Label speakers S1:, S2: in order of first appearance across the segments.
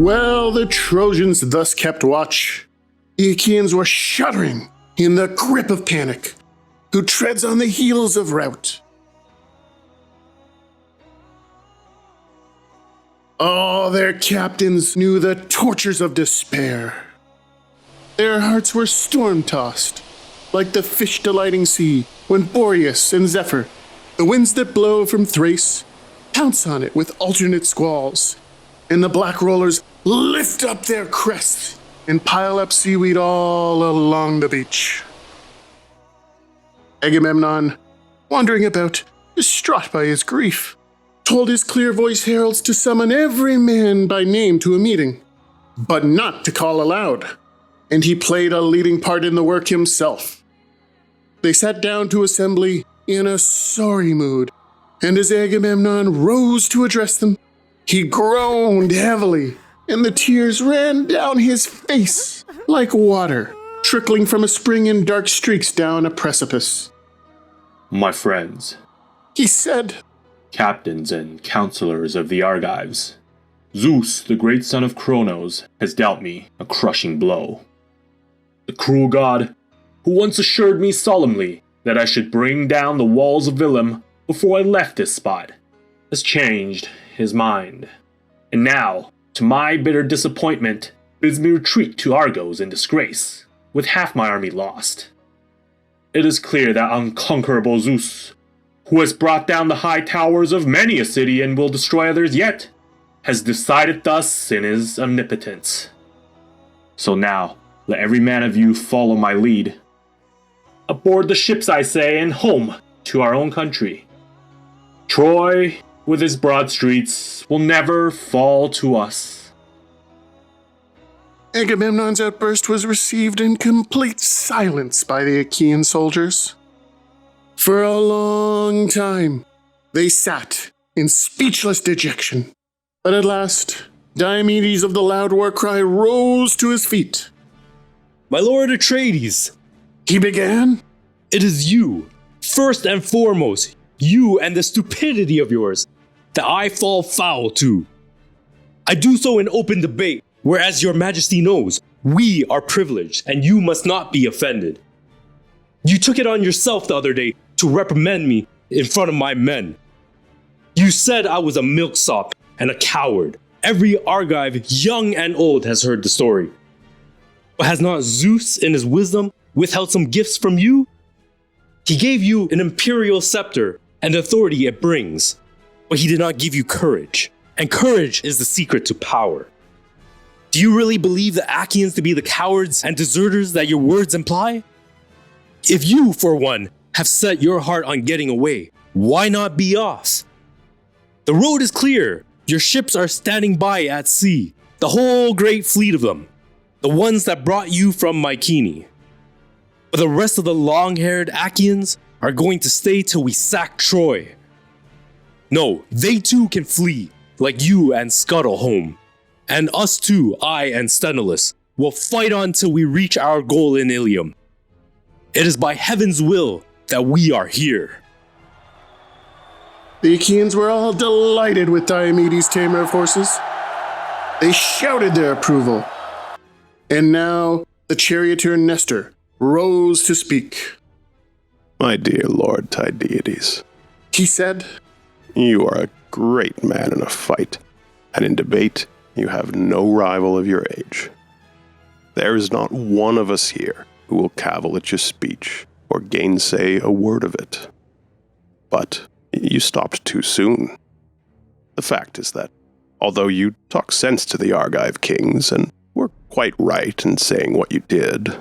S1: While the Trojans thus kept watch, the Achaeans were shuddering in the grip of panic, who treads on the heels of rout. All their captains knew the tortures of despair. Their hearts were storm-tossed, like the fish-delighting sea, when Boreas and Zephyr, the winds that blow from Thrace, pounce on it with alternate squalls, and the black rollers lift up their crests and pile up seaweed all along the beach. Agamemnon, wandering about, distraught by his grief, told his clear-voiced heralds to summon every man by name to a meeting, but not to call aloud, and he played a leading part in the work himself. They sat down to assembly in a sorry mood, and as Agamemnon rose to address them, he groaned heavily, and the tears ran down his face like water, trickling from a spring in dark streaks down a precipice.
S2: My friends,
S1: he said,
S2: captains and counselors of the Argives, Zeus, the great son of Cronos, has dealt me a crushing blow. The cruel god, who once assured me solemnly that I should bring down the walls of Ilium before I left this spot, has changed his mind, and now, to my bitter disappointment, bids me retreat to Argos in disgrace, with half my army lost. It is clear that unconquerable Zeus, who has brought down the high towers of many a city and will destroy others yet, has decided thus in his omnipotence. So now, let every man of you follow my lead. Aboard the ships, I say, and home to our own country. Troy, with its broad streets, will never fall to us.
S1: Agamemnon's outburst was received in complete silence by the Achaean soldiers. For a long time, they sat in speechless dejection. But at last, Diomedes of the loud war cry rose to his feet.
S3: My lord Atreides,
S1: He began.
S3: it is you, first and foremost, you and the stupidity of yours, that I fall foul to. I do so in open debate, whereas your majesty knows, we are privileged and you must not be offended. You took it on yourself the other day to reprimand me in front of my men. You said I was a milksop and a coward. Every Argive, young and old, has heard the story. But has not Zeus, in his wisdom, withheld some gifts from you? He gave you an imperial scepter and authority it brings, but he did not give you courage, and courage is the secret to power. Do you really believe the Achaeans to be the cowards and deserters that your words imply? If you, for one, have set your heart on getting away, why not be off? The road is clear. Your ships are standing by at sea, the whole great fleet of them, the ones that brought you from Mycenae. But the rest of the long-haired Achaeans are going to stay till we sack Troy. No, they too can flee, like you, and scuttle home. And us too, I and Sthenelus, will fight on till we reach our goal in Ilium. It is by heaven's will that we are here.
S1: The Achaeans were all delighted with Diomedes' tamer of horses. They shouted their approval. And now the charioteer Nestor rose to speak.
S4: My dear Lord Tydeades,
S1: He said,
S4: you are a great man in a fight, and in debate you have no rival of your age. There is not one of us here who will cavil at your speech or gainsay a word of it. But you stopped too soon. The fact is that, although you talk sense to the Argive kings and were quite right in saying what you did,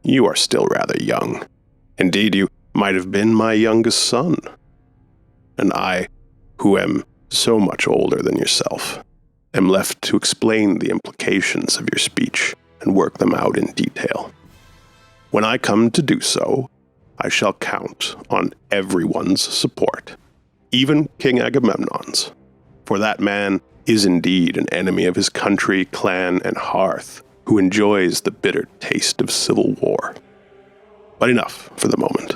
S4: you are still rather young. Indeed, you might have been my youngest son. And I, who am so much older than yourself, am left to explain the implications of your speech and work them out in detail. When I come to do so, I shall count on everyone's support, even King Agamemnon's, for that man is indeed an enemy of his country, clan, and hearth, who enjoys the bitter taste of civil war. But enough for the moment.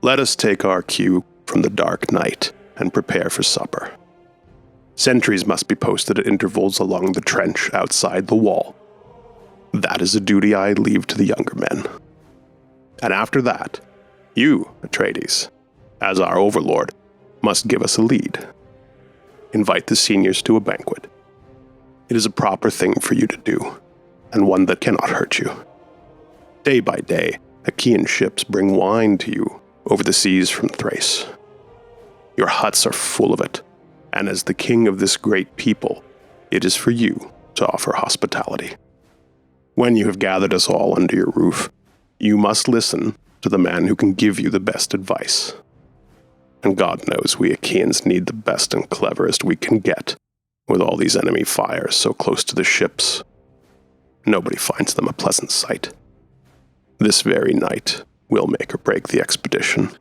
S4: Let us take our cue from the dark night and prepare for supper. Sentries must be posted at intervals along the trench outside the wall. That is a duty I leave to the younger men. And after that, you, Atreides, as our overlord, must give us a lead. Invite the seniors to a banquet. It is a proper thing for you to do, and one that cannot hurt you. Day by day, Achaean ships bring wine to you over the seas from Thrace. Your huts are full of it, and as the king of this great people, it is for you to offer hospitality. When you have gathered us all under your roof, you must listen to the man who can give you the best advice. And God knows we Achaeans need the best and cleverest we can get, with all these enemy fires so close to the ships. Nobody finds them a pleasant sight. This very night will make or break the expedition.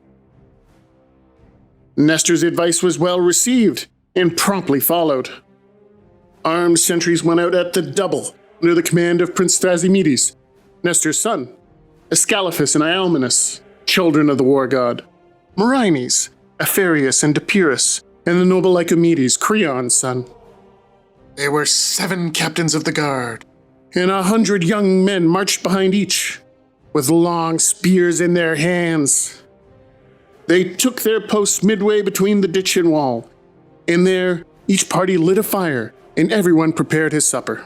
S1: Nestor's advice was well received and promptly followed. Armed sentries went out at the double under the command of Prince Thrasymedes, Nestor's son, Ascalaphus and Ialmenus, children of the war god, Merines, Apharius and Epirus, and the noble Lycomedes, Creon's son. There were 7 captains of the guard, and 100 young men marched behind each, with long spears in their hands. They took their posts midway between the ditch and wall, and there each party lit a fire, and everyone prepared his supper.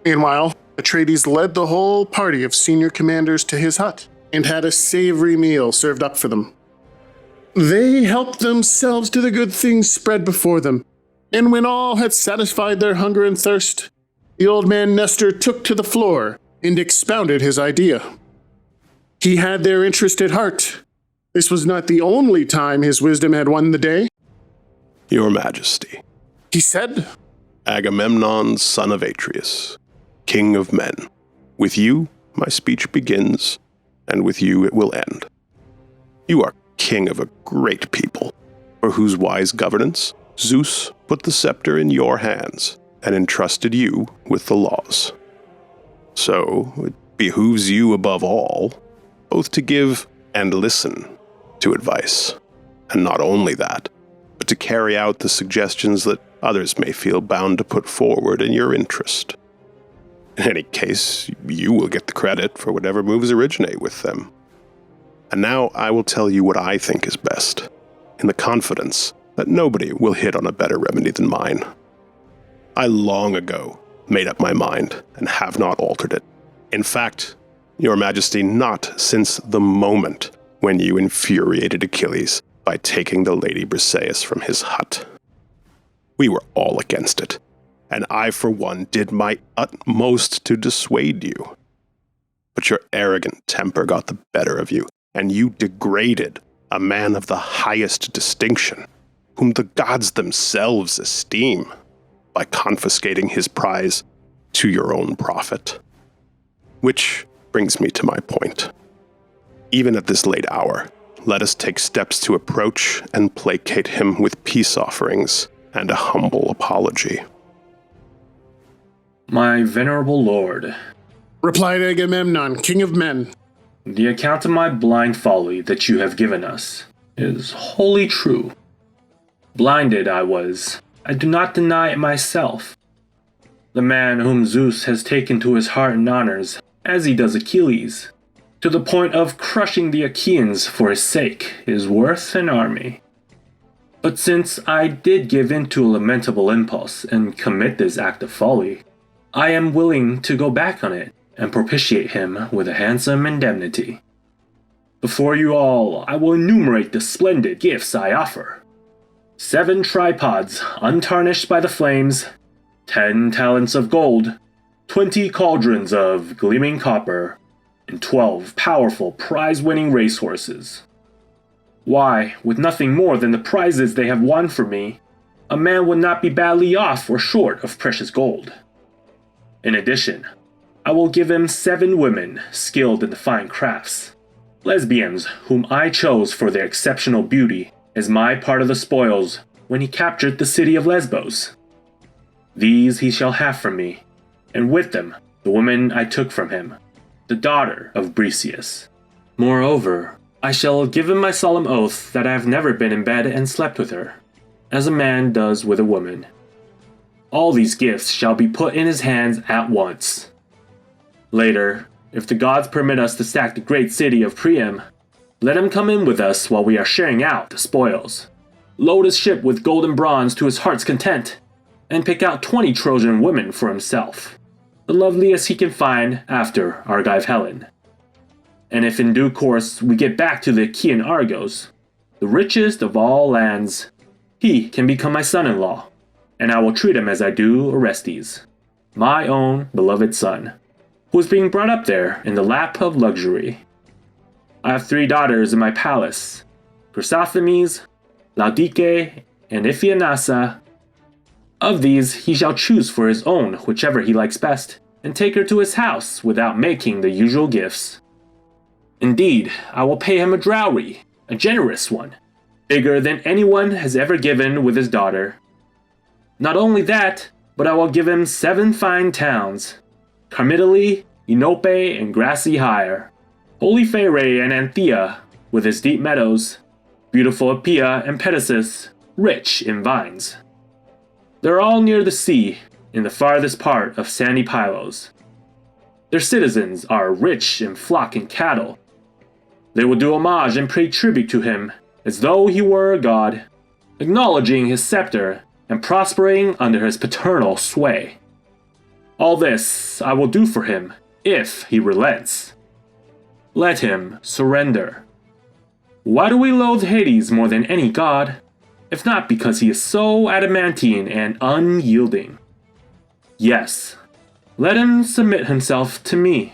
S1: Meanwhile, Atreides led the whole party of senior commanders to his hut, and had a savory meal served up for them. They helped themselves to the good things spread before them, and when all had satisfied their hunger and thirst, the old man Nestor took to the floor and expounded his idea. He had their interest at heart. This was not the only time his wisdom had won the day.
S4: Your Majesty,
S1: He said,
S4: Agamemnon, son of Atreus, king of men, with you my speech begins, and with you it will end. You are king of a great people, for whose wise governance Zeus put the scepter in your hands and entrusted you with the laws. So it behooves you above all both to give and listen to advice, and not only that, but to carry out the suggestions that others may feel bound to put forward in your interest. In any case, you will get the credit for whatever moves originate with them. And now I will tell you what I think is best, in the confidence that nobody will hit on a better remedy than mine. I long ago made up my mind and have not altered it. In fact, Your Majesty, not since the moment when you infuriated Achilles by taking the Lady Briseis from his hut. We were all against it, and I, for one, did my utmost to dissuade you. But your arrogant temper got the better of you, and you degraded a man of the highest distinction, whom the gods themselves esteem, by confiscating his prize to your own profit. Which brings me to my point. Even at this late hour, let us take steps to approach and placate him with peace offerings and a humble apology.
S2: My venerable lord,
S1: replied Agamemnon, king of men.
S2: the account of my blind folly that you have given us is wholly true. Blinded I was, I do not deny it myself. The man whom Zeus has taken to his heart and honors, as he does Achilles, to the point of crushing the Achaeans for his sake, is worth an army. But since I did give in to a lamentable impulse and commit this act of folly, I am willing to go back on it and propitiate him with a handsome indemnity. Before you all, I will enumerate the splendid gifts I offer. 7 tripods untarnished by the flames, 10 talents of gold, 20 cauldrons of gleaming copper, and 12 powerful prize-winning racehorses. Why, with nothing more than the prizes they have won for me, a man would not be badly off or short of precious gold. In addition, I will give him 7 women skilled in the fine crafts, lesbians whom I chose for their exceptional beauty as my part of the spoils when he captured the city of Lesbos. These he shall have from me, and with them the woman I took from him, the daughter of Briseis. Moreover, I shall give him my solemn oath that I have never been in bed and slept with her. as a man does with a woman. All these gifts shall be put in his hands at once. Later, if the gods permit us to sack the great city of Priam, let him come in with us while we are sharing out the spoils. Load his ship with gold and bronze to his heart's content, and pick out 20 Trojan women for himself, the loveliest he can find after Argive Helen. And if in due course we get back to the Achaean Argos, the richest of all lands, he can become my son-in-law, and I will treat him as I do Orestes, my own beloved son, who is being brought up there in the lap of luxury. I have 3 daughters in my palace, Chrysosthemis, Laodice, and Iphianassa. Of these he shall choose for his own whichever he likes best, and take her to his house without making the usual gifts. Indeed, I will pay him a dowry, a generous one, bigger than anyone has ever given with his daughter. Not only that, but I will give him 7 fine towns, Carmidale, Enope, and Grassy Hire, holy Phaerae and Anthea, with its deep meadows, beautiful Appia and Pedasus, rich in vines. They're all near the sea, in the farthest part of sandy Pylos. Their citizens are rich in flock and cattle. They will do homage and pay tribute to him, as though he were a god, acknowledging his scepter and prospering under his paternal sway. All this I will do for him, if he relents. Let him surrender. Why do we loathe Hades more than any god, if not because he is so adamantine and unyielding? Yes, let him submit himself to me,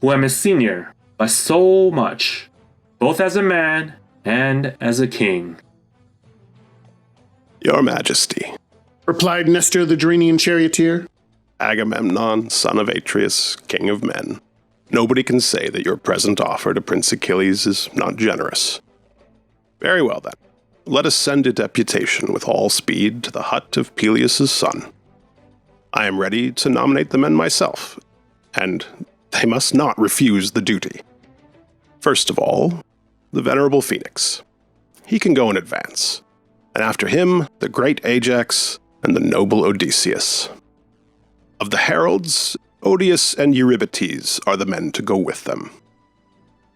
S2: who am his senior by so much, both as a man and as a king.
S4: Your Majesty,
S1: replied Nestor the Drenian charioteer.
S4: Agamemnon, son of Atreus, king of men. Nobody can say that your present offer to Prince Achilles is not generous. Very well then, let us send a deputation with all speed to the hut of Peleus' son. I am ready to nominate the men myself, and they must not refuse the duty. First of all, the venerable Phoenix. He can go in advance, and after him, the great Ajax and the noble Odysseus. Of the heralds, Odysseus and Eurybates are the men to go with them.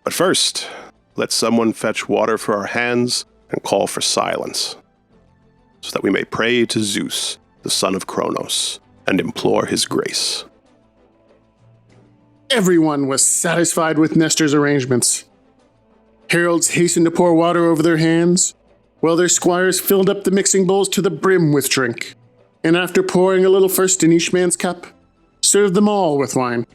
S4: But first, let someone fetch water for our hands and call for silence, so that we may pray to Zeus, the son of Cronos, and implore his grace.
S1: Everyone was satisfied with Nestor's arrangements. Heralds hastened to pour water over their hands, while their squires filled up the mixing bowls to the brim with drink, and after pouring a little first in each man's cup, served them all with wine.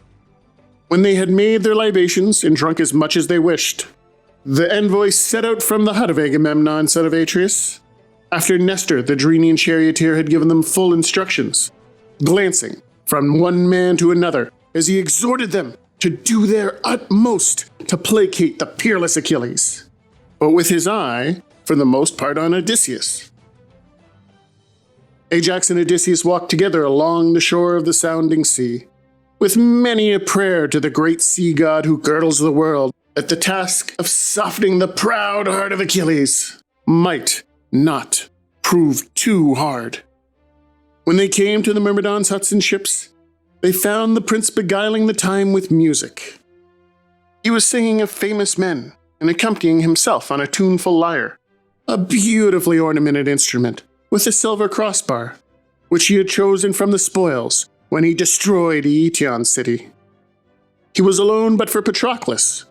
S1: When they had made their libations and drunk as much as they wished, the envoys set out from the hut of Agamemnon, son of Atreus, after Nestor the Drenian charioteer had given them full instructions, glancing from one man to another as he exhorted them to do their utmost to placate the peerless Achilles, but with his eye, for the most part, on Odysseus. Ajax and Odysseus walked together along the shore of the sounding sea, with many a prayer to the great sea god who girdles the world, that the task of softening the proud heart of Achilles might not prove too hard. When they came to the Myrmidons' huts and ships, they found the prince beguiling the time with music. He was singing of famous men and accompanying himself on a tuneful lyre, a beautifully ornamented instrument with a silver crossbar, which he had chosen from the spoils when he destroyed Aeetion's city. He was alone but for Patroclus,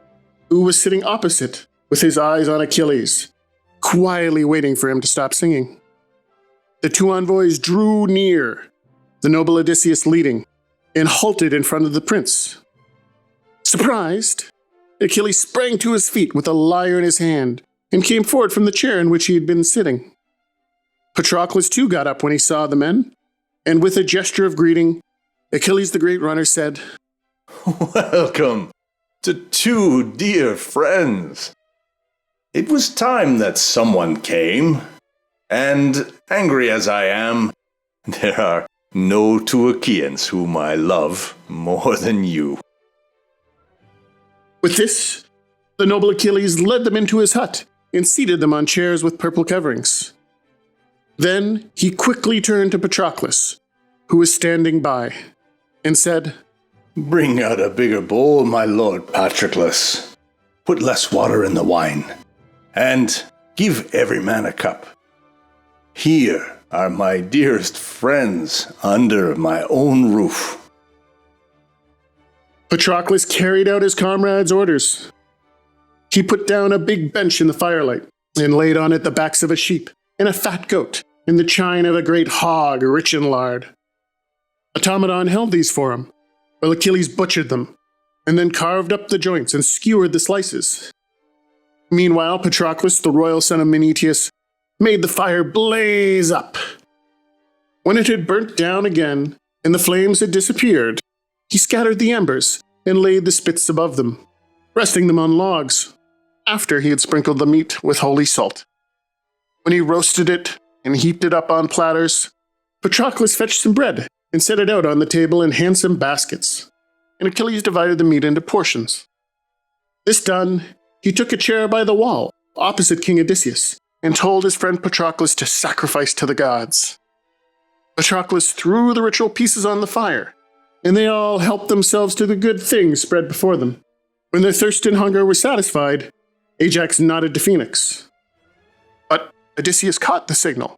S1: who was sitting opposite with his eyes on Achilles, quietly waiting for him to stop singing. The 2 envoys drew near, the noble Odysseus leading, and halted in front of the prince. Surprised, Achilles sprang to his feet with a lyre in his hand and came forward from the chair in which he had been sitting. Patroclus too got up when he saw the men, and with a gesture of greeting, Achilles the great runner said,
S5: "Welcome to 2 dear friends. It was time that someone came, and angry as I am, there are no 2 Achaeans whom I love more than you."
S1: With this, the noble Achilles led them into his hut and seated them on chairs with purple coverings. Then he quickly turned to Patroclus, who was standing by, and said,
S5: Bring out a bigger bowl, my lord Patroclus. Put less water in the wine, and give every man a cup. Here are my dearest friends under my own roof.
S1: Patroclus carried out his comrade's orders. He put down a big bench in the firelight and laid on it the backs of a sheep and a fat goat and the chine of a great hog rich in lard. Automedon held these for him, while Achilles butchered them and then carved up the joints and skewered the slices. Meanwhile, Patroclus, the royal son of Menetius, made the fire blaze up. When it had burnt down again and the flames had disappeared, he scattered the embers and laid the spits above them, resting them on logs, after he had sprinkled the meat with holy salt. When he roasted it and heaped it up on platters, Patroclus fetched some bread and set it out on the table in handsome baskets, and Achilles divided the meat into portions. This done, he took a chair by the wall, opposite King Odysseus, and told his friend Patroclus to sacrifice to the gods. Patroclus threw the ritual pieces on the fire, and they all helped themselves to the good things spread before them. When their thirst and hunger were satisfied, Ajax nodded to Phoenix. But Odysseus caught the signal,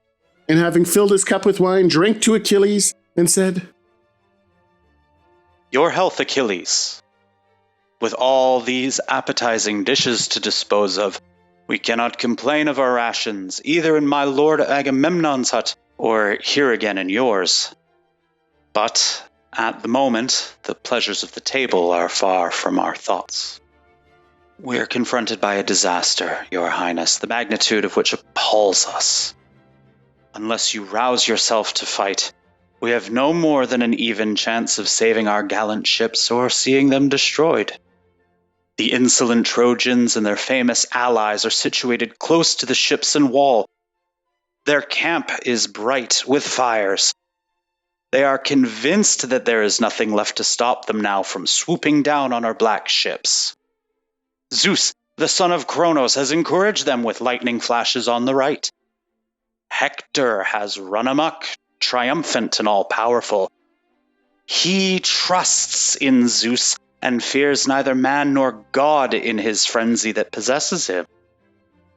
S1: and having filled his cup with wine, drank to Achilles and said,
S6: Your health, Achilles. With all these appetizing dishes to dispose of, we cannot complain of our rations, either in my lord Agamemnon's hut or here again in yours. But at the moment, the pleasures of the table are far from our thoughts. We are confronted by a disaster, Your Highness, the magnitude of which appalls us. Unless you rouse yourself to fight, we have no more than an even chance of saving our gallant ships or seeing them destroyed. The insolent Trojans and their famous allies are situated close to the ships and wall. Their camp is bright with fires. They are convinced that there is nothing left to stop them now from swooping down on our black ships. Zeus, the son of Cronos, has encouraged them with lightning flashes on the right. Hector has run amok, triumphant and all-powerful. He trusts in Zeus and fears neither man nor God in his frenzy that possesses him.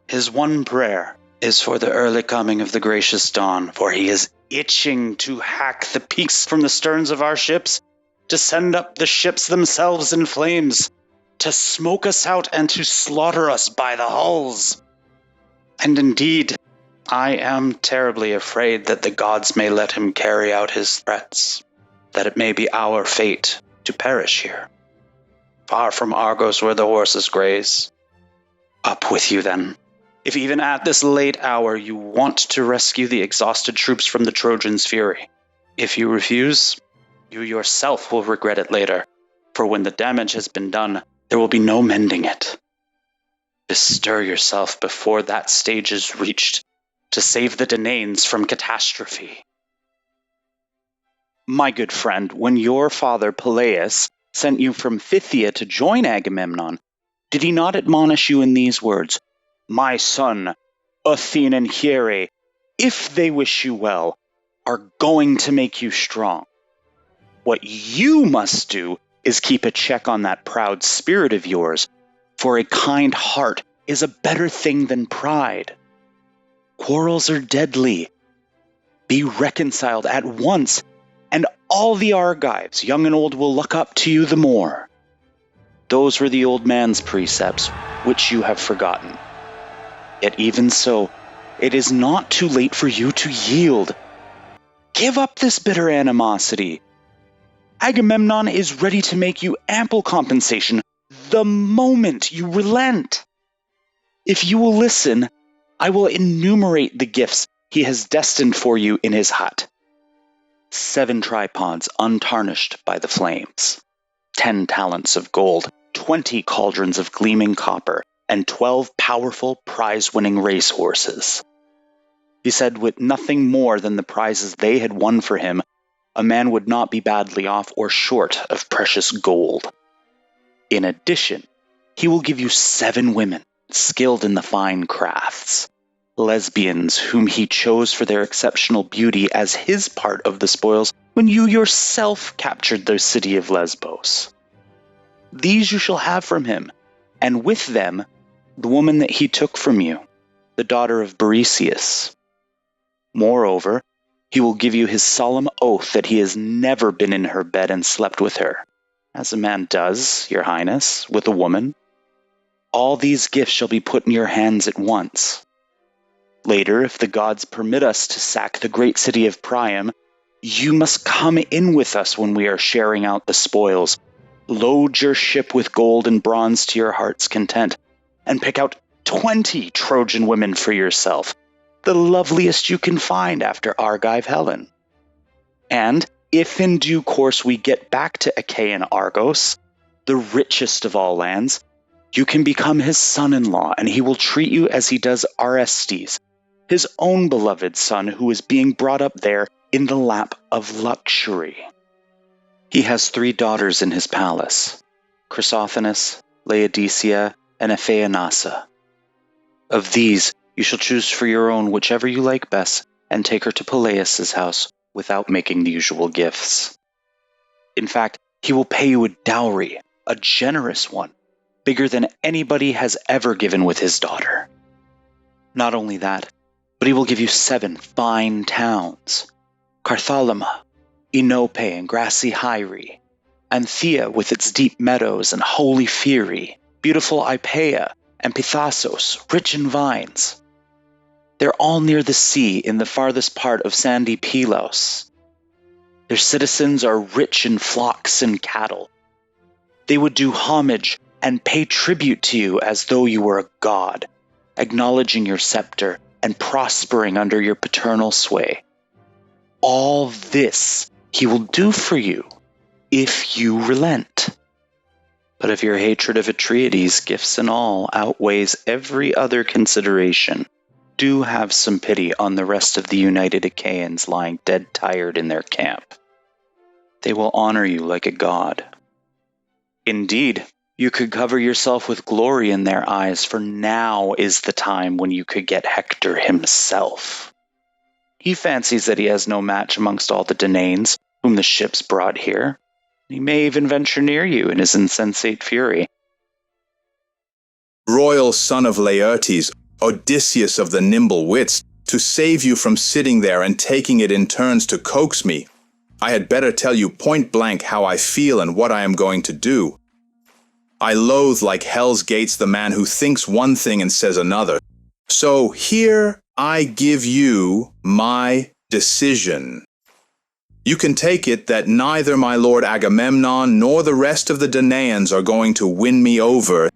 S6: His one prayer is for the early coming of the gracious dawn, for he is itching to hack the peaks from the sterns of our ships, to send up the ships themselves in flames, to smoke us out and to slaughter us by the hulls. And indeed, I am terribly afraid that the gods may let him carry out his threats, that it may be our fate to perish here, far from Argos where the horses graze. Up with you then. If even at this late hour you want to rescue the exhausted troops from the Trojans' fury. If you refuse, you yourself will regret it later, for when the damage has been done, there will be no mending it. Bestir yourself before that stage is reached, to save the Danaans from catastrophe. My good friend, when your father Peleus sent you from Phthia to join Agamemnon, did he not admonish you in these words? My son, Athenan Here, if they wish you well, are going to make you strong. What you must do is keep a check on that proud spirit of yours, for a kind heart is a better thing than pride. Quarrels are deadly. Be reconciled at once, and all the Argives, young and old, will look up to you the more. Those were the old man's precepts, which you have forgotten. Yet even so, it is not too late for you to yield. Give up this bitter animosity. Agamemnon is ready to make you ample compensation the moment you relent. If you will listen, I will enumerate the gifts he has destined for you in his hut. 7 tripods untarnished by the flames, 10 talents of gold, 20 cauldrons of gleaming copper, and 12 powerful prize-winning racehorses. He said with nothing more than the prizes they had won for him, a man would not be badly off or short of precious gold. In addition, he will give you 7 women skilled in the fine crafts, lesbians whom he chose for their exceptional beauty as his part of the spoils when you yourself captured the city of Lesbos. These you shall have from him, and with them the woman that he took from you, the daughter of Boresius. Moreover, he will give you his solemn oath that he has never been in her bed and slept with her, as a man does, your highness, with a woman. All these gifts shall be put in your hands at once. Later, if the gods permit us to sack the great city of Priam, you must come in with us when we are sharing out the spoils. Load your ship with gold and bronze to your heart's content, and pick out 20 Trojan women for yourself, the loveliest you can find after Argive Helen. And if in due course we get back to Achaean Argos, the richest of all lands, you can become his son-in-law, and he will treat you as he does Orestes, his own beloved son who is being brought up there in the lap of luxury. He has 3 daughters in his palace, Chrysothemis, Laodicea, and Ephaenassa. Of these, you shall choose for your own whichever you like best, and take her to Peleus' house without making the usual gifts. In fact, he will pay you a dowry, a generous one, bigger than anybody has ever given with his daughter. Not only that, but he will give you 7 fine towns, Carthalama, Enope and grassy Hyre, Anthea with its deep meadows and holy Phyre, beautiful Ipaea, and Pithasos, rich in vines. They're all near the sea in the farthest part of sandy Pylos. Their citizens are rich in flocks and cattle. They would do homage and pay tribute to you as though you were a god, acknowledging your scepter and prospering under your paternal sway. All this he will do for you if you relent. But if your hatred of Atreides, gifts and all, outweighs every other consideration, do have some pity on the rest of the united Achaeans lying dead tired in their camp. They will honor you like a god. Indeed, you could cover yourself with glory in their eyes, for now is the time when you could get Hector himself. He fancies that he has no match amongst all the Danaans, whom the ships brought here. He may even venture near you in his insensate fury.
S5: Royal son of Laertes, Odysseus of the nimble wits, to save you from sitting there and taking it in turns to coax me, I had better tell you point blank how I feel and what I am going to do. I loathe like hell's gates the man who thinks one thing and says another. So here I give you my decision. You can take it that neither my lord Agamemnon nor the rest of the Danaans are going to win me over,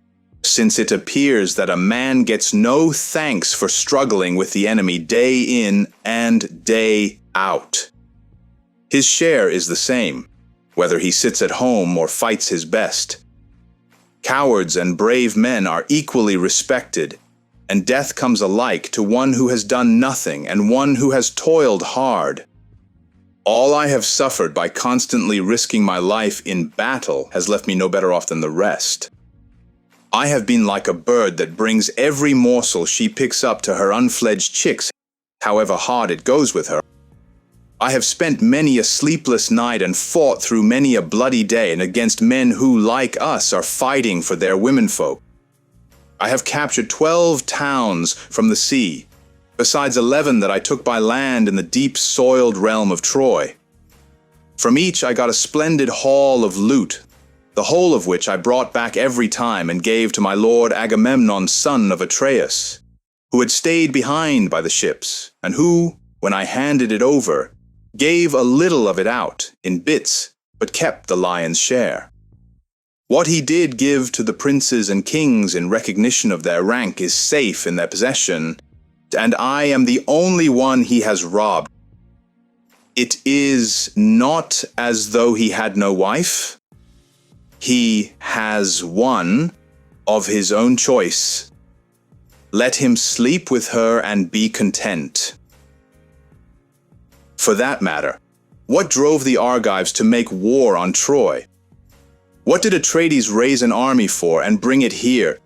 S5: since it appears that a man gets no thanks for struggling with the enemy day in and day out. His share is the same, whether he sits at home or fights his best. Cowards and brave men are equally respected, and death comes alike to one who has done nothing and one who has toiled hard. All I have suffered by constantly risking my life in battle has left me no better off than the rest. I have been like a bird that brings every morsel she picks up to her unfledged chicks, however hard it goes with her. I have spent many a sleepless night and fought through many a bloody day and against men who, like us, are fighting for their womenfolk. I have captured 12 towns from the sea, besides 11 that I took by land in the deep soiled realm of Troy. From each I got a splendid haul of loot, the whole of which I brought back every time and gave to my lord Agamemnon, son of Atreus, who had stayed behind by the ships, and who, when I handed it over, gave a little of it out in bits, but kept the lion's share. What he did give to the princes and kings in recognition of their rank is safe in their possession, and I am the only one he has robbed. It is not as though he had no wife. He has one of his own choice. Let him sleep with her and be content. For that matter, what drove the Argives to make war on Troy? What did Atreides raise an army for and bring it here,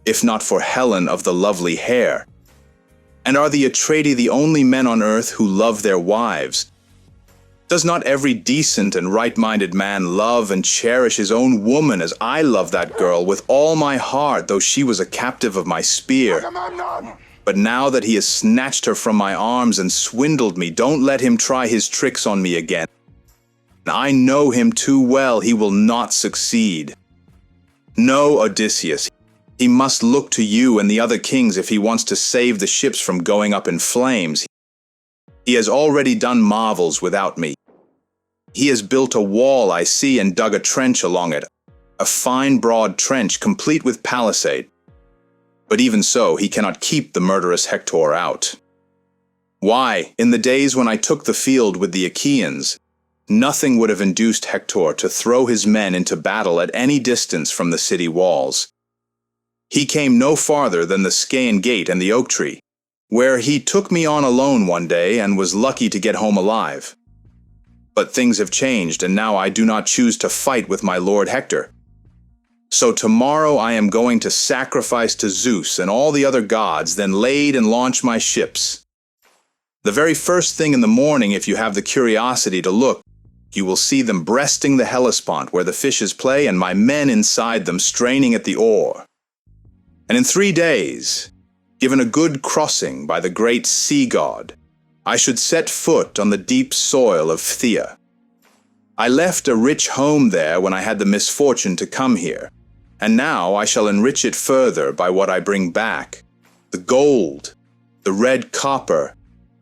S5: if not for Helen of the lovely hair?
S7: And are the Atreidae the only men on earth who love their wives? Does not every decent and right-minded man love and cherish his own woman as I love that girl with all my heart, though she was a captive of my spear? But now that he has snatched her from my arms and swindled me, don't let him try his tricks on me again. I know him too well, he will not succeed. No, Odysseus, he must look to you and the other kings if he wants to save the ships from going up in flames. He has already done marvels without me. He has built a wall, I see, and dug a trench along it, a fine broad trench complete with palisade. But even so, he cannot keep the murderous Hector out. Why, in the days when I took the field with the Achaeans, nothing would have induced Hector to throw his men into battle at any distance from the city walls. He came no farther than the Scaean Gate and the oak tree, where he took me on alone one day and was lucky to get home alive. But things have changed, and now I do not choose to fight with my lord Hector. So tomorrow I am going to sacrifice to Zeus and all the other gods, then lade and launch my ships. The very first thing in the morning, if you have the curiosity to look, you will see them breasting the Hellespont where the fishes play and my men inside them straining at the oar. And in 3 days, given a good crossing by the great sea god, I should set foot on the deep soil of Phthia. I left a rich home there when I had the misfortune to come here, and now I shall enrich it further by what I bring back: the gold, the red copper,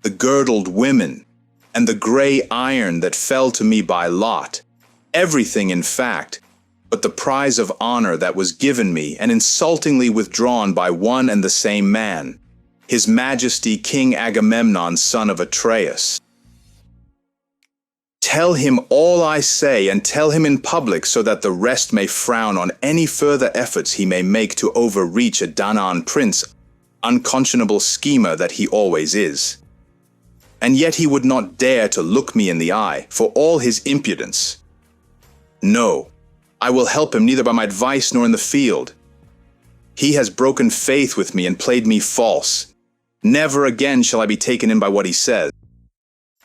S7: the girdled women, and the grey iron that fell to me by lot, everything in fact, but the prize of honor that was given me and insultingly withdrawn by one and the same man, His Majesty King Agamemnon, son of Atreus. Tell him all I say, and tell him in public so that the rest may frown on any further efforts he may make to overreach a Danaan prince, unconscionable schemer that he always is. And yet he would not dare to look me in the eye, for all his impudence. No, I will help him neither by my advice nor in the field. He has broken faith with me and played me false. Never again shall I be taken in by what he says.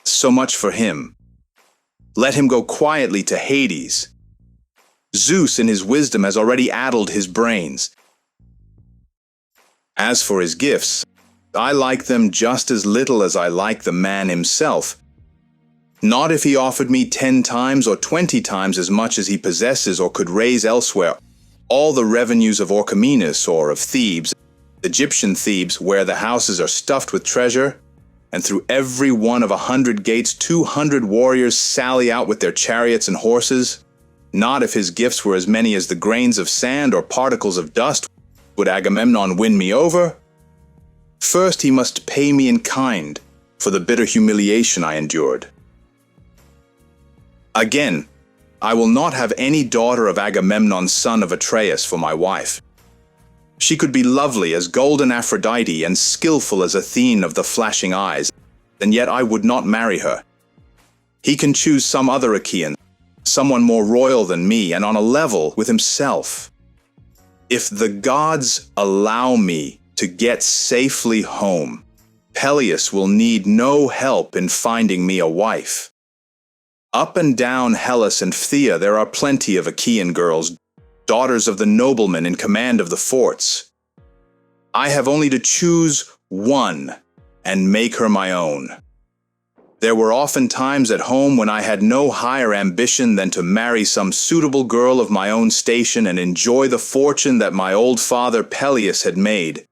S7: So much for him. Let him go quietly to Hades. Zeus in his wisdom has already addled his brains. As for his gifts, I like them just as little as I like the man himself. Not if he offered me 10 times or 20 times as much as he possesses or could raise elsewhere all the revenues of Orchomenus or of Thebes, Egyptian Thebes, where the houses are stuffed with treasure, and through every one of 100 gates 200 warriors sally out with their chariots and horses. Not if his gifts were as many as the grains of sand or particles of dust would Agamemnon win me over. First he must pay me in kind for the bitter humiliation I endured. Again, I will not have any daughter of Agamemnon, son of Atreus, for my wife. She could be lovely as golden Aphrodite and skillful as Athene of the flashing eyes, and yet I would not marry her. He can choose some other Achaean, someone more royal than me and on a level with himself. If the gods allow me to get safely home, Peleus will need no help in finding me a wife. Up and down Hellas and Phthia there are plenty of Achaean girls, daughters of the noblemen in command of the forts. I have only to choose one and make her my own. There were often times at home when I had no higher ambition than to marry some suitable girl of my own station and enjoy the fortune that my old father Peleus had made.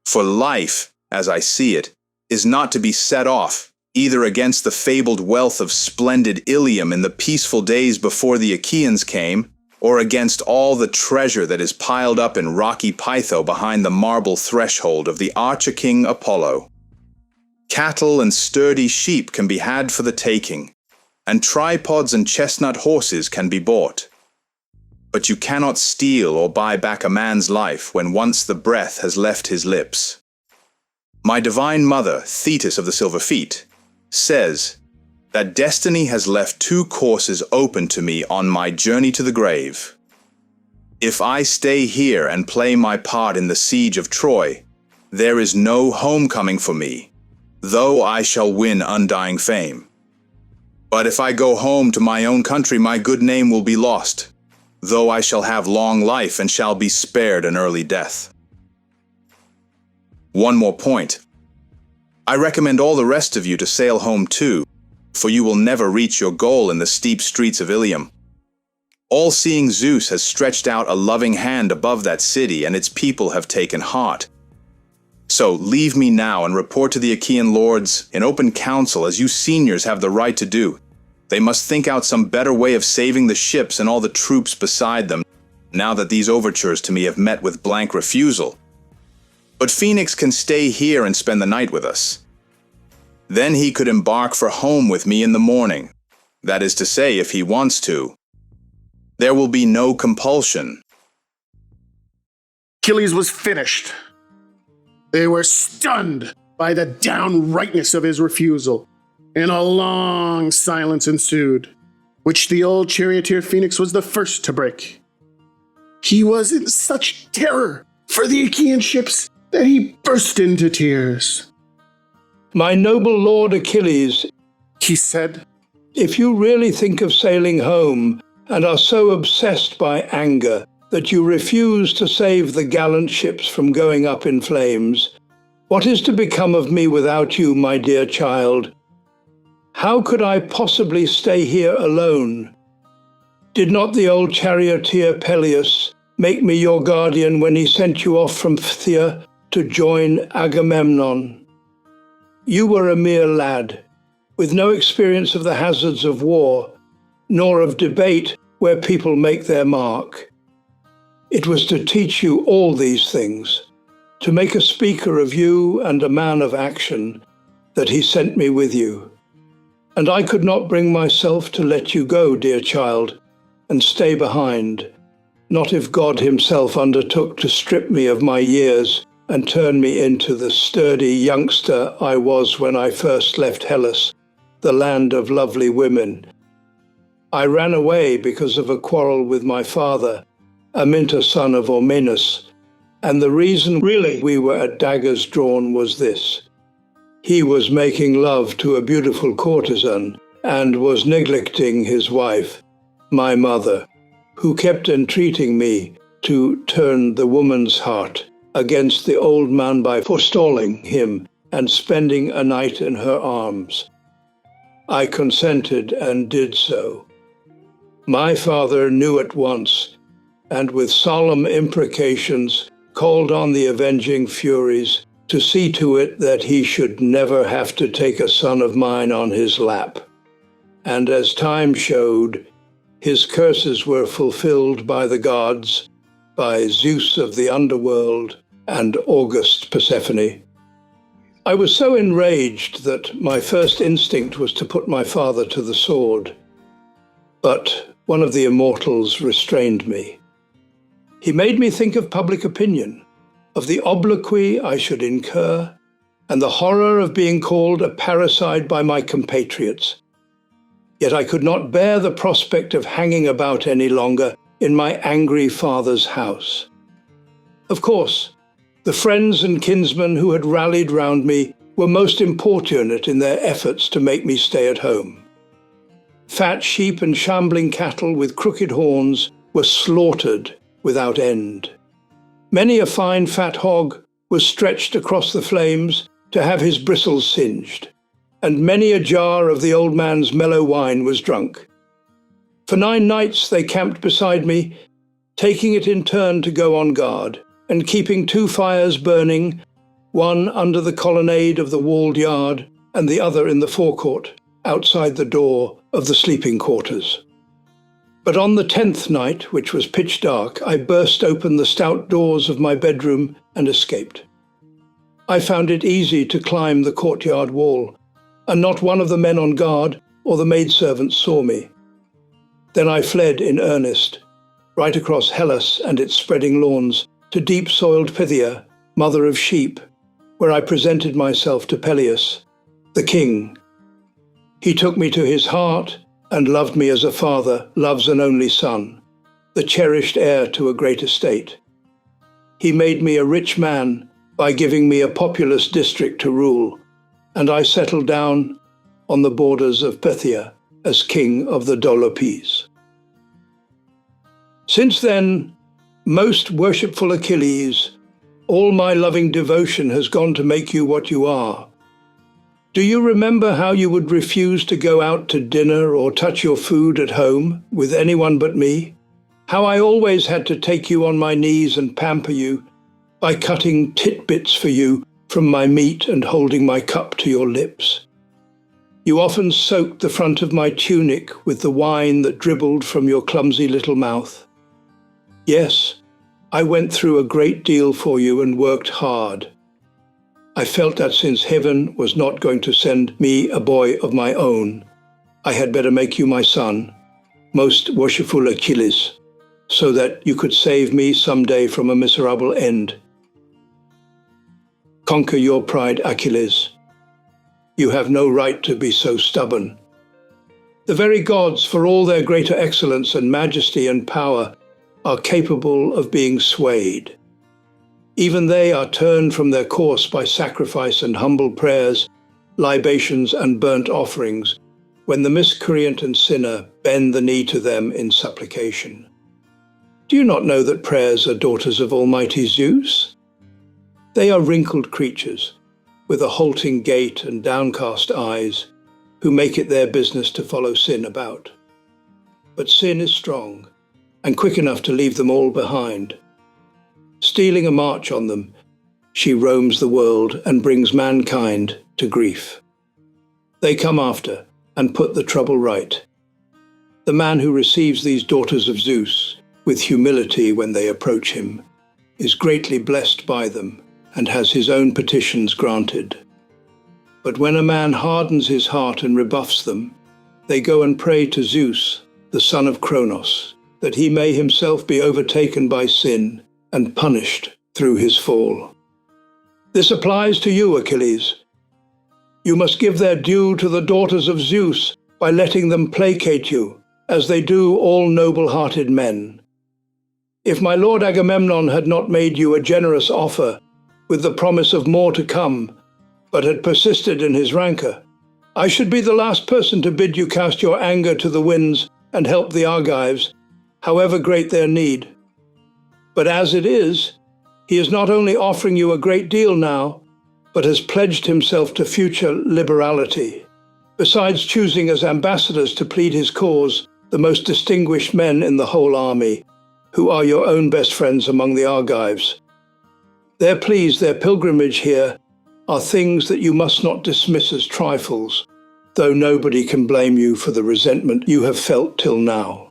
S7: For life, as I see it, is not to be set off either against the fabled wealth of splendid Ilium in the peaceful days before the Achaeans came, or against all the treasure that is piled up in rocky Pytho behind the marble threshold of the archer-king Apollo. Cattle and sturdy sheep can be had for the taking, and tripods and chestnut horses can be bought. But you cannot steal or buy back a man's life when once the breath has left his lips. My divine mother, Thetis of the Silver Feet, says that destiny has left 2 courses open to me on my journey to the grave. If I stay here and play my part in the siege of Troy, there is no homecoming for me, though I shall win undying fame. But if I go home to my own country, my good name will be lost, though I shall have long life and shall be spared an early death. One more point. I recommend all the rest of you to sail home too, for you will never reach your goal in the steep streets of Ilium. All-seeing Zeus has stretched out a loving hand above that city, and its people have taken heart. So leave me now and report to the Achaean lords in open council, as you seniors have the right to do. They must think out some better way of saving the ships and all the troops beside them, now that these overtures to me have met with blank refusal. But Phoenix can stay here and spend the night with us. Then he could embark for home with me in the morning. That is to say, if he wants to. There will be no compulsion.
S1: Achilles was finished. They were stunned by the downrightness of his refusal, and a long silence ensued, which the old charioteer Phoenix was the first to break. He was in such terror for the Achaean ships that he burst into tears.
S8: "My noble lord Achilles,"
S1: he said,
S8: "if you really think of sailing home and are so obsessed by anger that you refuse to save the gallant ships from going up in flames, what is to become of me without you, my dear child? How could I possibly stay here alone? Did not the old charioteer Peleus make me your guardian when he sent you off from Phthia to join Agamemnon? You were a mere lad, with no experience of the hazards of war, nor of debate where people make their mark. It was to teach you all these things, to make a speaker of you and a man of action, that he sent me with you. And I could not bring myself to let you go, dear child, and stay behind, not if God himself undertook to strip me of my years and turn me into the sturdy youngster I was when I first left Hellas, the land of lovely women. I ran away because of a quarrel with my father, Amintor, son of Ormenus, and the reason really we were at daggers drawn was this. He was making love to a beautiful courtesan and was neglecting his wife, my mother, who kept entreating me to turn the woman's heart against the old man by forestalling him and spending a night in her arms. I consented and did so. My father knew at once, and with solemn imprecations called on the avenging Furies to see to it that he should never have to take a son of mine on his lap. And as time showed, his curses were fulfilled by the gods, by Zeus of the underworld and august Persephone. I was so enraged that my first instinct was to put my father to the sword. But one of the immortals restrained me. He made me think of public opinion, of the obloquy I should incur, and the horror of being called a parricide by my compatriots. Yet I could not bear the prospect of hanging about any longer in my angry father's house. Of course, the friends and kinsmen who had rallied round me were most importunate in their efforts to make me stay at home. Fat sheep and shambling cattle with crooked horns were slaughtered without end. Many a fine fat hog was stretched across the flames to have his bristles singed, and many a jar of the old man's mellow wine was drunk. For 9 nights they camped beside me, taking it in turn to go on guard, and keeping 2 fires burning, one under the colonnade of the walled yard, and the other in the forecourt, outside the door of the sleeping quarters. But on the 10th night, which was pitch dark, I burst open the stout doors of my bedroom and escaped. I found it easy to climb the courtyard wall, and not one of the men on guard or the maidservants saw me. Then I fled in earnest, right across Hellas and its spreading lawns, to deep-soiled Phthia, mother of sheep, where I presented myself to Peleus, the king. He took me to his heart and loved me as a father loves an only son, the cherished heir to a great estate. He made me a rich man, by giving me a populous district to rule, and I settled down on the borders of Phthia as king of the Dolopes. Since then, most worshipful Achilles, all my loving devotion has gone to make you what you are. Do you remember how you would refuse to go out to dinner or touch your food at home with anyone but me? How I always had to take you on my knees and pamper you by cutting titbits for you from my meat and holding my cup to your lips. You often soaked the front of my tunic with the wine that dribbled from your clumsy little mouth. Yes, I went through a great deal for you and worked hard. I felt that since heaven was not going to send me a boy of my own, I had better make you my son, most worshipful Achilles, so that you could save me someday from a miserable end. Conquer your pride, Achilles. You have no right to be so stubborn. The very gods, for all their greater excellence and majesty and power, are capable of being swayed. Even they are turned from their course by sacrifice and humble prayers, libations and burnt offerings, when the miscreant and sinner bend the knee to them in supplication. Do you not know that prayers are daughters of Almighty Zeus? They are wrinkled creatures, with a halting gait and downcast eyes, who make it their business to follow sin about. But sin is strong, and quick enough to leave them all behind. Stealing a march on them, she roams the world and brings mankind to grief. They come after and put the trouble right. The man who receives these daughters of Zeus with humility when they approach him is greatly blessed by them and has his own petitions granted. But when a man hardens his heart and rebuffs them, they go and pray to Zeus, the son of Kronos, that he may himself be overtaken by sin and punished through his fall. This applies to you, Achilles. You must give their due to the daughters of Zeus by letting them placate you, as they do all noble-hearted men. If my lord Agamemnon had not made you a generous offer with the promise of more to come, but had persisted in his rancor, I should be the last person to bid you cast your anger to the winds and help the Argives, however great their need. But as it is, he is not only offering you a great deal now, but has pledged himself to future liberality, besides choosing as ambassadors to plead his cause the most distinguished men in the whole army, who are your own best friends among the Argives. Their pleas, their pilgrimage here, are things that you must not dismiss as trifles, though nobody can blame you for the resentment you have felt till now.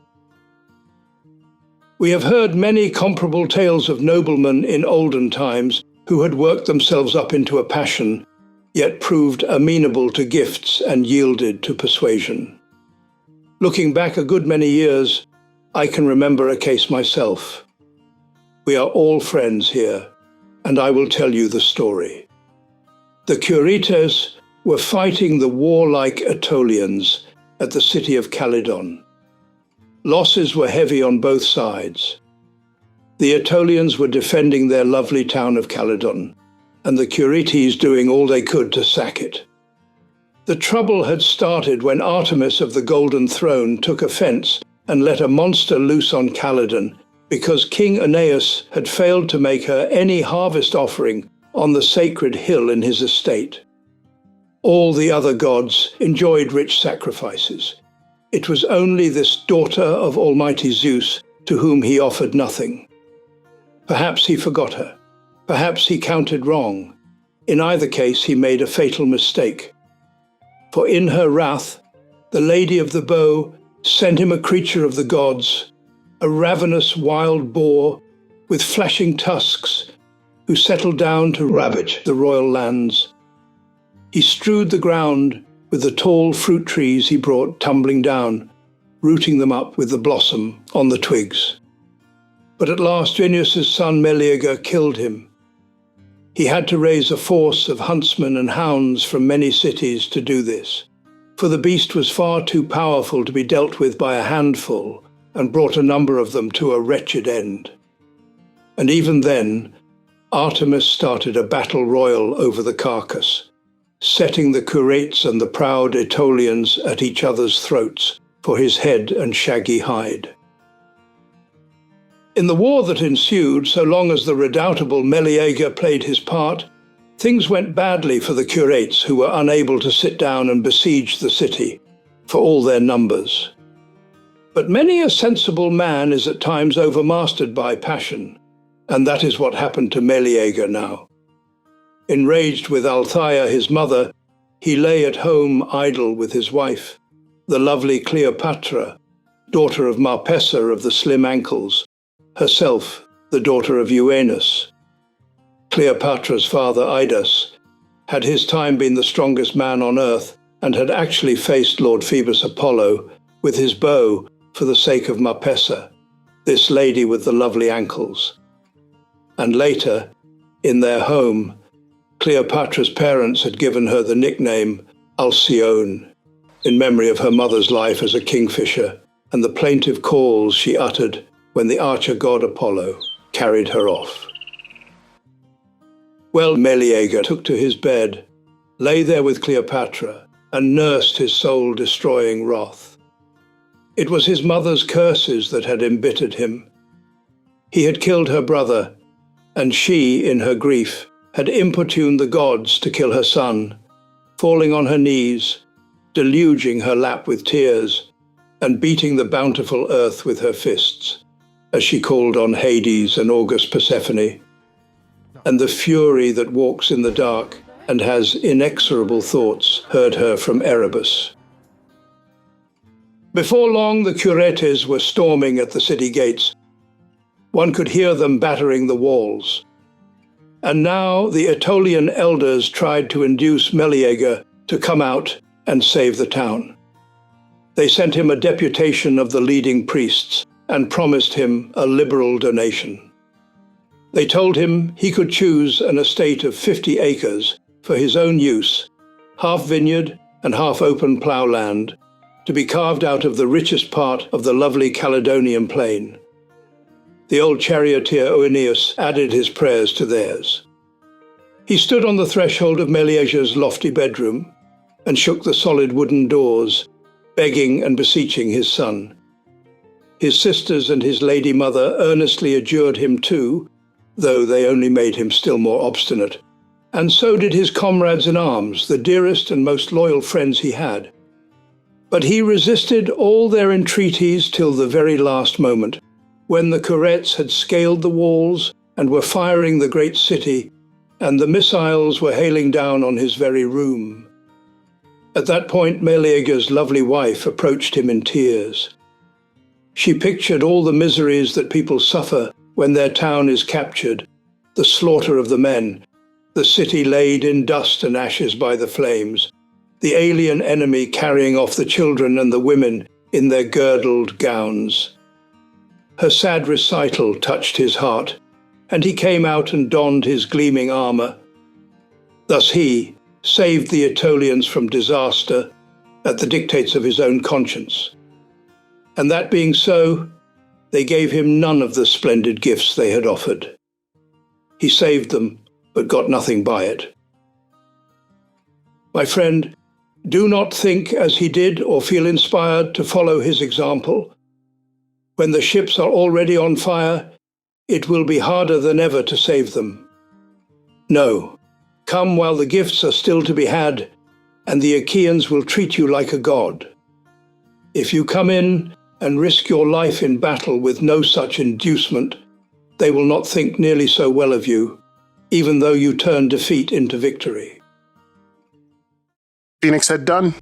S8: We have heard many comparable tales of noblemen in olden times who had worked themselves up into a passion, yet proved amenable to gifts and yielded to persuasion. Looking back a good many years, I can remember a case myself. We are all friends here, and I will tell you the story. The Curetes were fighting the warlike Aetolians at the city of Calydon. Losses were heavy on both sides. The Aetolians were defending their lovely town of Calydon, and the Curetes doing all they could to sack it. The trouble had started when Artemis of the Golden Throne took offense and let a monster loose on Calydon because King Aeneas had failed to make her any harvest offering on the sacred hill in his estate. All the other gods enjoyed rich sacrifices. It was only this daughter of Almighty Zeus to whom he offered nothing. Perhaps he forgot her. Perhaps he counted wrong. In either case, he made a fatal mistake. For in her wrath, the Lady of the Bow sent him a creature of the gods, a ravenous wild boar with flashing tusks, who settled down to ravage the royal lands. He strewed the ground with the tall fruit trees he brought tumbling down, rooting them up with the blossom on the twigs. But at last Aeneas' son Meleager killed him. He had to raise a force of huntsmen and hounds from many cities to do this, for the beast was far too powerful to be dealt with by a handful, and brought a number of them to a wretched end. And even then, Artemis started a battle royal over the carcass, setting the Curetes and the proud Aetolians at each other's throats for his head and shaggy hide. In the war that ensued, so long as the redoubtable Meleager played his part, things went badly for the Curetes, who were unable to sit down and besiege the city, for all their numbers. But many a sensible man is at times overmastered by passion, and that is what happened to Meleager now. Enraged with Althea, his mother, he lay at home idle with his wife, the lovely Cleopatra, daughter of Marpessa of the slim ankles, herself the daughter of Euenus. Cleopatra's father, Idas, had his time been the strongest man on earth and had actually faced Lord Phoebus Apollo with his bow for the sake of Marpessa, this lady with the lovely ankles. And later, in their home, Cleopatra's parents had given her the nickname Alcyone, in memory of her mother's life as a kingfisher and the plaintive calls she uttered when the archer god Apollo carried her off. Well, Meleager took to his bed, lay there with Cleopatra, and nursed his soul-destroying wrath. It was his mother's curses that had embittered him. He had killed her brother, and she, in her grief, had importuned the gods to kill her son, falling on her knees, deluging her lap with tears, and beating the bountiful earth with her fists, as she called on Hades and august Persephone, and the fury that walks in the dark and has inexorable thoughts heard her from Erebus. Before long, the Curetes were storming at the city gates. One could hear them battering the walls. And now the Aetolian elders tried to induce Meleager to come out and save the town. They sent him a deputation of the leading priests and promised him a liberal donation. They told him he could choose an estate of 50 acres for his own use, half vineyard and half open ploughland, to be carved out of the richest part of the lovely Caledonian plain. The old charioteer Oeneus added his prayers to theirs. He stood on the threshold of Meleager's lofty bedroom and shook the solid wooden doors, begging and beseeching his son. His sisters and his lady mother earnestly adjured him too, though they only made him still more obstinate, and so did his comrades in arms, the dearest and most loyal friends he had. But he resisted all their entreaties till the very last moment, when the Curetes had scaled the walls and were firing the great city, and the missiles were hailing down on his very room. At that point, Meleager's lovely wife approached him in tears. She pictured all the miseries that people suffer when their town is captured, the slaughter of the men, the city laid in dust and ashes by the flames, the alien enemy carrying off the children and the women in their girdled gowns. Her sad recital touched his heart, and he came out and donned his gleaming armor. Thus he saved the Aetolians from disaster at the dictates of his own conscience. And that being so, they gave him none of the splendid gifts they had offered. He saved them, but got nothing by it. My friend, do not think as he did or feel inspired to follow his example. When the ships are already on fire, it will be harder than ever to save them. No, come while the gifts are still to be had, and the Achaeans will treat you like a god. If you come in and risk your life in battle with no such inducement, they will not think nearly so well of you, even though you turn defeat into victory.
S1: Phoenix had done.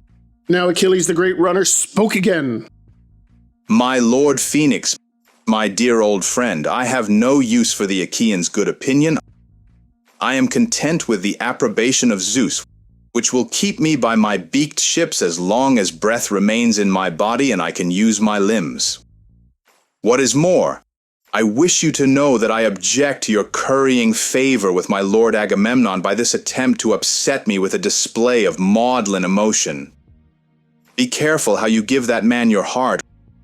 S1: Now Achilles the great runner spoke again.
S7: My Lord Phoenix, my dear old friend, I have no use for the Achaeans' good opinion. I am content with the approbation of Zeus, which will keep me by my beaked ships as long as breath remains in my body and I can use my limbs. What is more, I wish you to know that I object to your currying favor with my Lord Agamemnon by this attempt to upset me with a display of maudlin emotion. Be careful how you give that man your heart,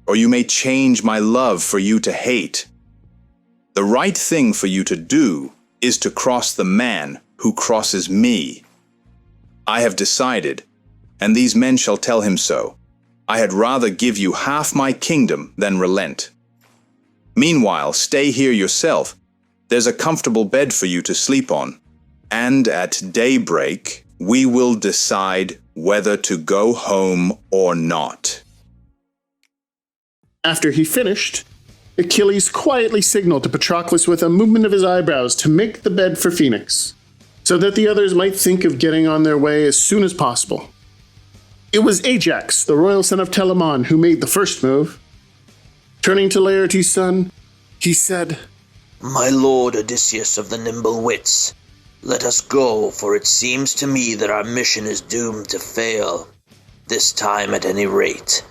S7: or you may change my love for you to hate. The right thing for you to do is to cross the man who crosses me. I have decided, and these men shall tell him so. I had rather give you half my kingdom than relent. Meanwhile, stay here yourself. There's a comfortable bed for you to sleep on. And at daybreak, we will decide whether to go home or not.
S1: After he finished, Achilles quietly signaled to Patroclus with a movement of his eyebrows to make the bed for Phoenix, so that the others might think of getting on their way as soon as possible. It was Ajax, the royal son of Telamon, who made the first move. Turning to Laertes' son, he said,
S9: "My lord Odysseus of the nimble wits, let us go, for it seems to me that our mission is doomed to fail, this time at any rate.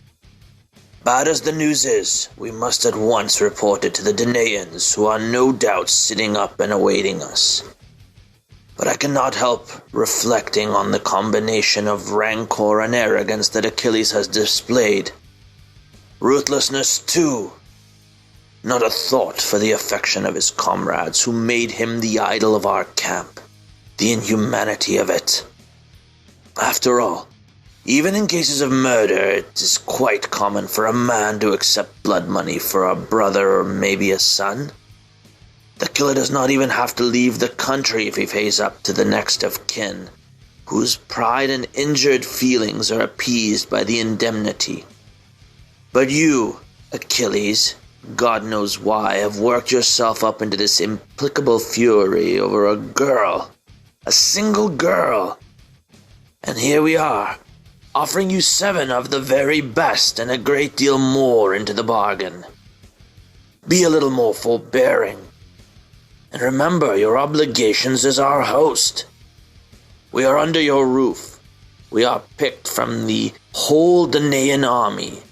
S9: Bad as the news is, we must at once report it to the Danaans, who are no doubt sitting up and awaiting us. But I cannot help reflecting on the combination of rancor and arrogance that Achilles has displayed. Ruthlessness, too. Not a thought for the affection of his comrades, who made him the idol of our camp. The inhumanity of it. After all, even in cases of murder, it is quite common for a man to accept blood money for a brother or maybe a son. The killer does not even have to leave the country if he pays up to the next of kin, whose pride and injured feelings are appeased by the indemnity. But you, Achilles, God knows why, have worked yourself up into this implacable fury over a girl. A single girl. And here we are, offering you 7 of the very best and a great deal more into the bargain. Be a little more forbearing. And remember your obligations as our host. We are under your roof. We are picked from the whole Danaan army,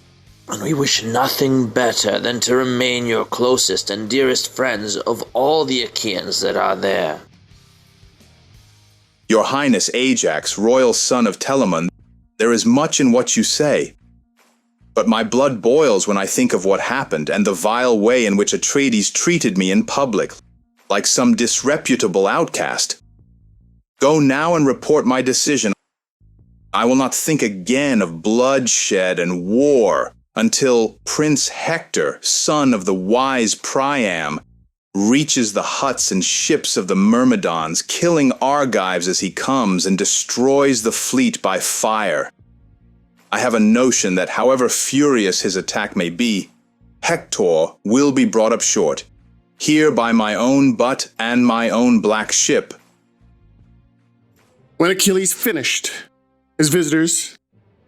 S9: and we wish nothing better than to remain your closest and dearest friends of all the Achaeans that are there.
S7: Your Highness Ajax, royal son of Telamon, there is much in what you say. But my blood boils when I think of what happened and the vile way in which Atreides treated me in public, like some disreputable outcast. Go now and report my decision. I will not think again of bloodshed and war until Prince Hector, son of the wise Priam, reaches the huts and ships of the Myrmidons, killing Argives as he comes, and destroys the fleet by fire. I have a notion that however furious his attack may be, Hector will be brought up short, here by my own butt and my own black ship.
S1: When Achilles finished, his visitors,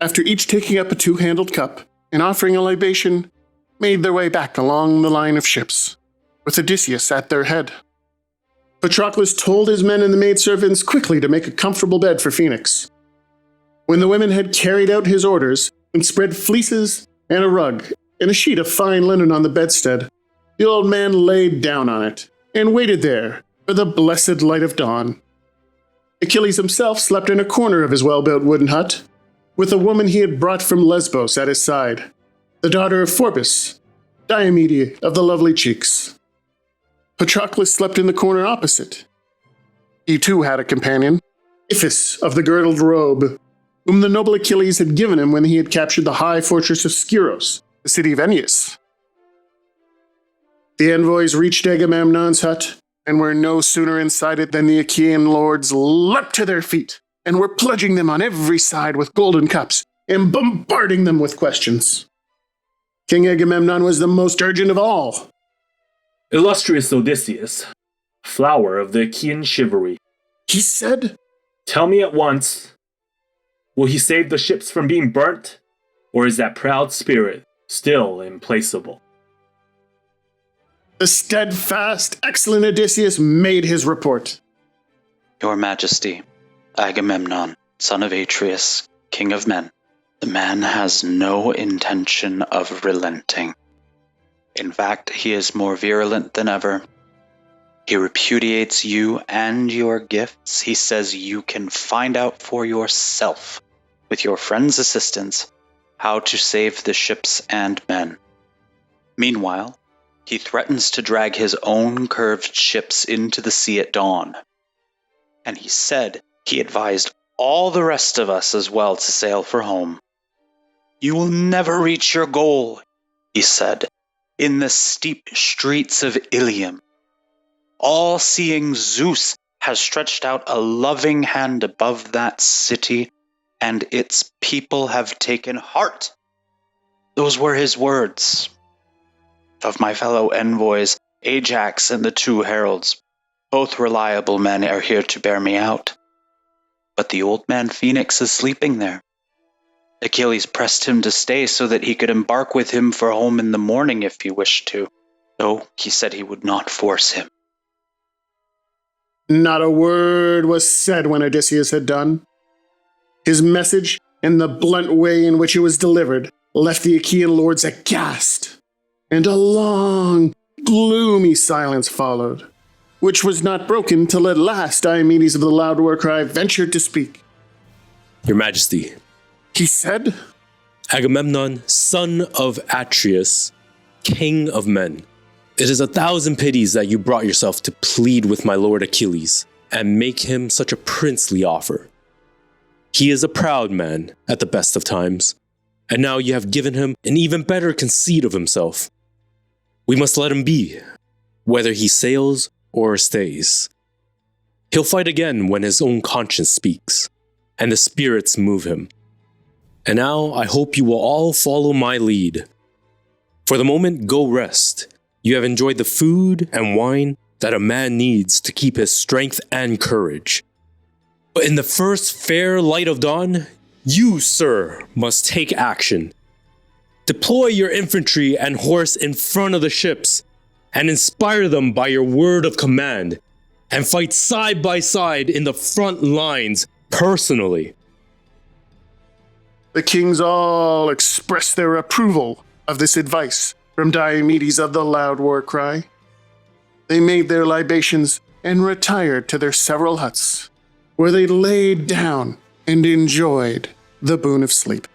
S1: after each taking up a 2-handled cup and offering a libation, made their way back along the line of ships, with Odysseus at their head. Patroclus told his men and the maidservants quickly to make a comfortable bed for Phoenix. When the women had carried out his orders and spread fleeces and a rug and a sheet of fine linen on the bedstead, the old man laid down on it and waited there for the blessed light of dawn. Achilles himself slept in a corner of his well-built wooden hut, with a woman he had brought from Lesbos at his side, the daughter of Phorbas, Diomede of the lovely cheeks. Patroclus slept in the corner opposite. He too had a companion, Iphis of the girdled robe, whom the noble Achilles had given him when he had captured the high fortress of Skyros, the city of Envoys. The envoys reached Agamemnon's hut, and were no sooner inside it than the Achaean lords leapt to their feet, and were pledging them on every side with golden cups, and bombarding them with questions. King Agamemnon was the most urgent of all.
S2: Illustrious Odysseus, flower of the Achaean chivalry,
S1: He said,
S2: tell me at once, will he save the ships from being burnt, or is that proud spirit still implaceable?
S1: The steadfast, excellent Odysseus made his report.
S6: Your Majesty, Agamemnon, son of Atreus, king of men, the man has no intention of relenting. In fact, he is more virulent than ever. He repudiates you and your gifts. He says you can find out for yourself, with your friend's assistance, how to save the ships and men. Meanwhile, He threatens to drag his own curved ships into the sea at dawn. And he said he advised all the rest of us as well to sail for home. You will never reach your goal, he said, in the steep streets of Ilium. All-seeing Zeus has stretched out a loving hand above that city, and its people have taken heart. Those were his words. Of my fellow envoys, Ajax and the two heralds, both reliable men, are here to bear me out. But the old man Phoenix is sleeping there. Achilles pressed him to stay so that he could embark with him for home in the morning if he wished to, though he said he would not force him.
S1: Not a word was said when Odysseus had done. His message, and the blunt way in which it was delivered, left the Achaean lords aghast, and a long, gloomy silence followed, which was not broken till at last Diomedes of the loud war cry ventured to speak.
S3: Your Majesty,
S1: He said,
S3: Agamemnon, son of Atreus, king of men, it is 1,000 pities that you brought yourself to plead with my lord Achilles and make him such a princely offer. He is a proud man at the best of times, and now you have given him an even better conceit of himself. We must let him be, whether he sails or stays. He'll fight again when his own conscience speaks, and the spirits move him. And now I hope you will all follow my lead. For the moment, go rest. You have enjoyed the food and wine that a man needs to keep his strength and courage. But in the first fair light of dawn, you, sir, must take action. Deploy your infantry and horse in front of the ships, and inspire them by your word of command, and fight side by side in the front lines personally.
S1: The kings all expressed their approval of this advice from Diomedes of the loud war cry. They made their libations and retired to their several huts, where they laid down and enjoyed the boon of sleep.